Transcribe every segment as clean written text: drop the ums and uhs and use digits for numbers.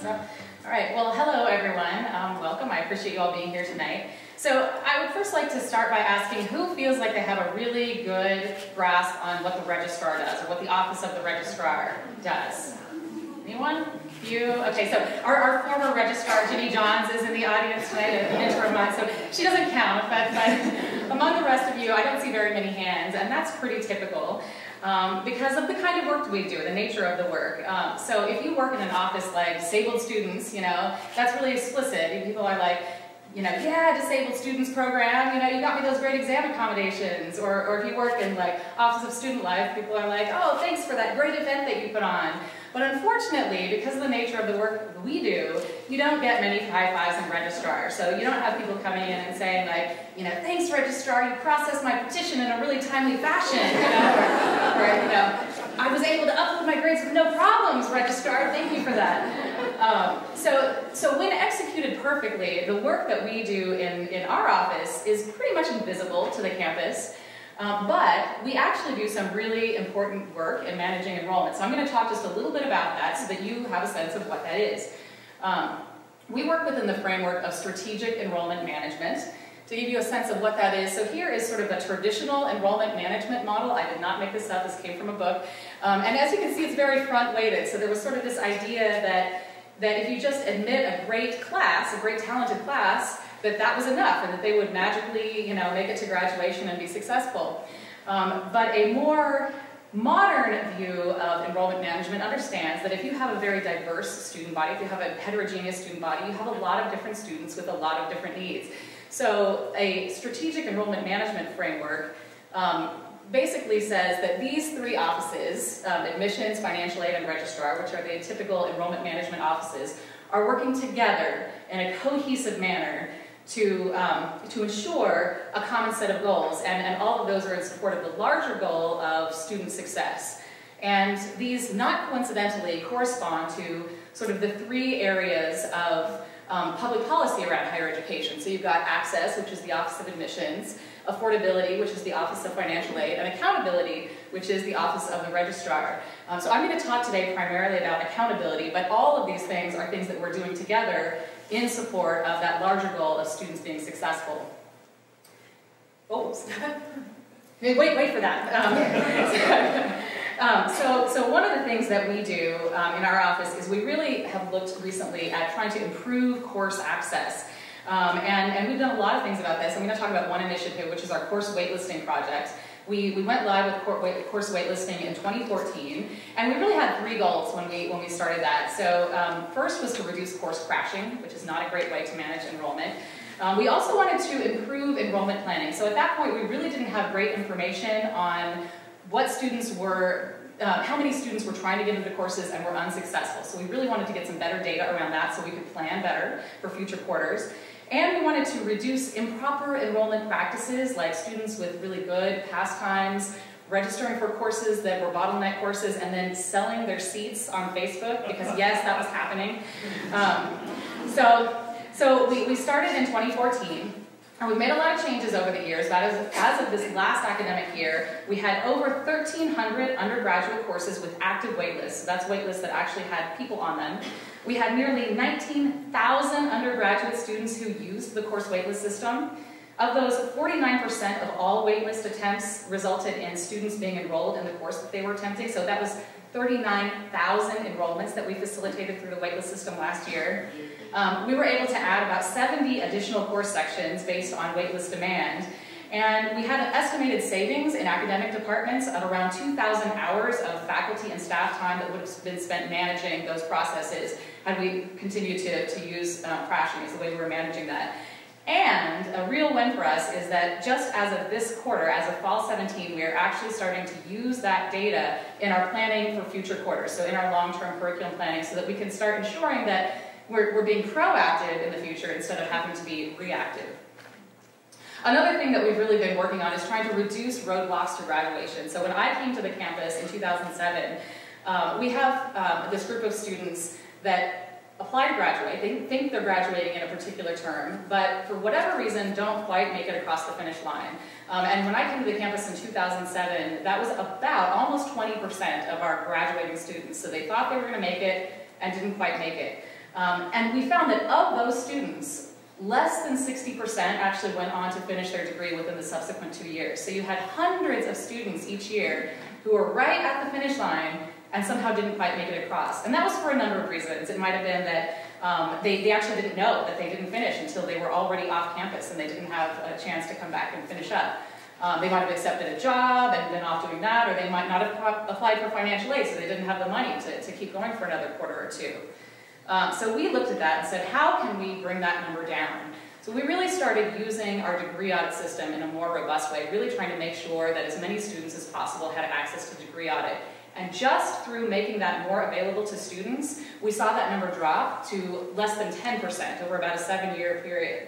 All right, well, hello everyone. Welcome. I appreciate you all being here tonight. So I would first like to start by asking who feels like they have a really good grasp on what the registrar does, or what the office of the registrar does? Anyone? You? Okay, so our former registrar, Ginny Johns, is in the audience tonight, an mentor of mine, so she doesn't count, but among the rest of you, I don't see very many hands, and that's pretty typical. Because of the kind of work we do, the nature of the work. So if you work in an office like disabled students, you know, that's really explicit. People are like, you know, yeah, disabled students program, you know, you got me those great exam accommodations. Or if you work in like Office of Student Life, people are like, oh, thanks for that great event that you put on. But unfortunately, because of the nature of the work we do, you don't get many high fives in registrar. So you don't have people coming in and saying like, you know, thanks registrar, you processed my petition in a really timely fashion, you know, or you know, I was able to upload my grades with no problems, registrar, thank you for that. So when executed perfectly, the work that we do in our office is pretty much invisible to the campus. But we actually do some really important work in managing enrollment. So I'm going to talk just a little bit about that so that you have a sense of what that is. We work within the framework of strategic enrollment management. To give you a sense of what that is, so here is sort of a traditional enrollment management model. I did not make this up, this came from a book. And as you can see, it's very front-weighted. So there was sort of this idea that if you just admit a great class, a great talented class, that was enough, and that they would magically, you know, make it to graduation and be successful. But a more modern view of enrollment management understands that if you have a very diverse student body, if you have a heterogeneous student body, you have a lot of different students with a lot of different needs. So a strategic enrollment management framework basically says that these three offices, admissions, financial aid, and registrar, which are the typical enrollment management offices, are working together in a cohesive manner to ensure a common set of goals, and all of those are in support of the larger goal of student success. And these, not coincidentally, correspond to sort of the three areas of public policy around higher education. So you've got access, which is the Office of Admissions, affordability, which is the Office of Financial Aid, and accountability, which is the Office of the Registrar. So I'm going to talk today primarily about accountability, but all of these things are things that we're doing together in support of that larger goal of students being successful. Oh, wait for that. So one of the things that we do in our office is we really have looked recently at trying to improve course access. And we've done a lot of things about this. I'm going to talk about one initiative, which is our course waitlisting project. We went live with course waitlisting in 2014, and we really had three goals when we started that. So first was to reduce course crashing, which is not a great way to manage enrollment. We also wanted to improve enrollment planning. So at that point, we really didn't have great information on what students were, how many students were trying to get into courses and were unsuccessful. So we really wanted to get some better data around that so we could plan better for future quarters. And we wanted to reduce improper enrollment practices like students with really good pass times, registering for courses that were bottleneck courses, and then selling their seats on Facebook, because yes, that was happening. So we started in 2014, and we've made a lot of changes over the years. But as of this last academic year, we had over 1,300 undergraduate courses with active waitlists. So that's waitlists that actually had people on them. We had nearly 19,000 undergraduate students who used the course waitlist system. Of those, 49% of all waitlist attempts resulted in students being enrolled in the course that they were attempting. So that was 39,000 enrollments that we facilitated through the waitlist system last year. We were able to add about 70 additional course sections based on waitlist demand. And we had an estimated savings in academic departments of around 2,000 hours of faculty and staff time that would have been spent managing those processes had we continued to use crashing as the way we were managing that. And a real win for us is that just as of this quarter, as of fall 17, we are actually starting to use that data in our planning for future quarters, so in our long-term curriculum planning, so that we can start ensuring that we're being proactive in the future instead of having to be reactive. Another thing that we've really been working on is trying to reduce roadblocks to graduation. So when I came to the campus in 2007, we have this group of students that apply to graduate. They think they're graduating in a particular term, but for whatever reason don't quite make it across the finish line. And when I came to the campus in 2007, that was about almost 20% of our graduating students. So they thought they were going to make it and didn't quite make it. And we found that of those students, less than 60% actually went on to finish their degree within the subsequent 2 years. So you had hundreds of students each year who were right at the finish line and somehow didn't quite make it across. And that was for a number of reasons. It might have been that they actually didn't know that they didn't finish until they were already off campus and they didn't have a chance to come back and finish up. They might have accepted a job and been off doing that, or they might not have applied for financial aid, so they didn't have the money to keep going for another quarter or two. So we looked at that and said, how can we bring that number down? So we really started using our degree audit system in a more robust way, really trying to make sure that as many students as possible had access to degree audit. And just through making that more available to students, we saw that number drop to less than 10% over about a 7-year period.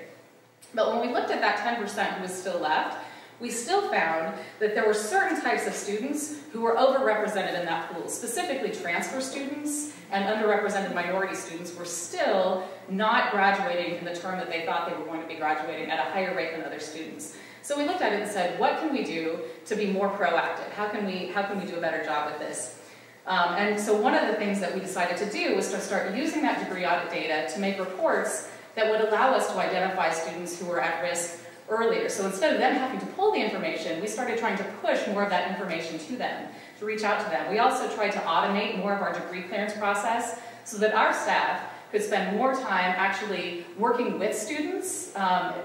But when we looked at that 10% who was still left, we still found that there were certain types of students who were overrepresented in that pool. Specifically, transfer students and underrepresented minority students were still not graduating in the term that they thought they were going to be graduating at a higher rate than other students. So we looked at it and said, what can we do to be more proactive? How can we do a better job with this? And so one of the things that we decided to do was to start using that degree audit data to make reports that would allow us to identify students who were at risk earlier. So instead of them having to pull the information, we started trying to push more of that information to them, to reach out to them. We also tried to automate more of our degree clearance process so that our staff could spend more time actually working with students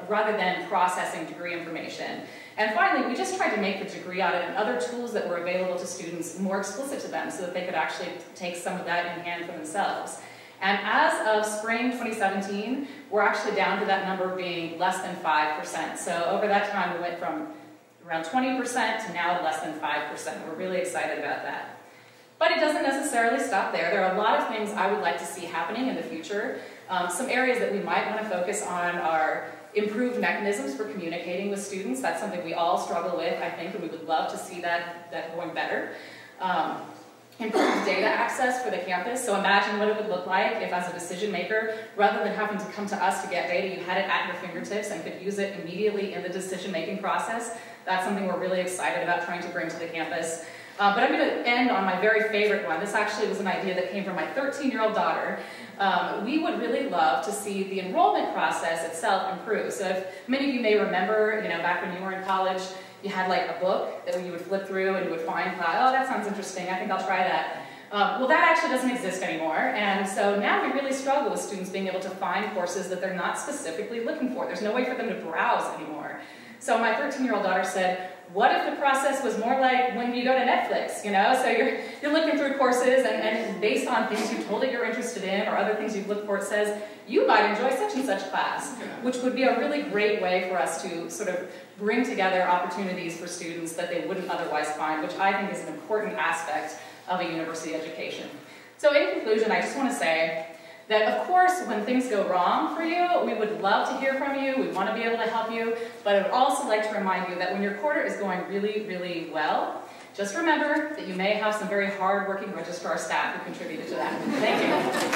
rather than processing degree information. And finally, we just tried to make the degree audit and other tools that were available to students more explicit to them so that they could actually take some of that in hand for themselves. And as of spring 2017, we're actually down to that number being less than 5%. So over that time, we went from around 20% to now less than 5%. We're really excited about that. But it doesn't necessarily stop there. There are a lot of things I would like to see happening in the future. Some areas that we might want to focus on are improved mechanisms for communicating with students. That's something we all struggle with, I think, and we would love to see that going better. Improved data access for the campus. So imagine what it would look like if, as a decision maker, rather than having to come to us to get data, you had it at your fingertips and could use it immediately in the decision-making process. That's something we're really excited about trying to bring to the campus. But I'm going to end on my very favorite one. This actually was an idea that came from my 13-year-old daughter. We would really love to see the enrollment process itself improve. So if many of you may remember, back when you were in college, you had like a book that you would flip through and you would find, oh, that sounds interesting, I think I'll try that. Well, that actually doesn't exist anymore, and so now we really struggle with students being able to find courses that they're not specifically looking for. There's no way for them to browse anymore. So my 13-year-old daughter said, what if the process was more like when you go to Netflix, So you're looking through courses and based on things you've told it you're interested in or other things you've looked for, it says, you might enjoy such and such class, which would be a really great way for us to sort of bring together opportunities for students that they wouldn't otherwise find, which I think is an important aspect of a university education. So in conclusion, I just want to say that, of course, when things go wrong for you, we would love to hear from you. We want to be able to help you. But I would also like to remind you that when your quarter is going really, really well, just remember that you may have some very hard-working registrar staff who contributed to that. Thank you.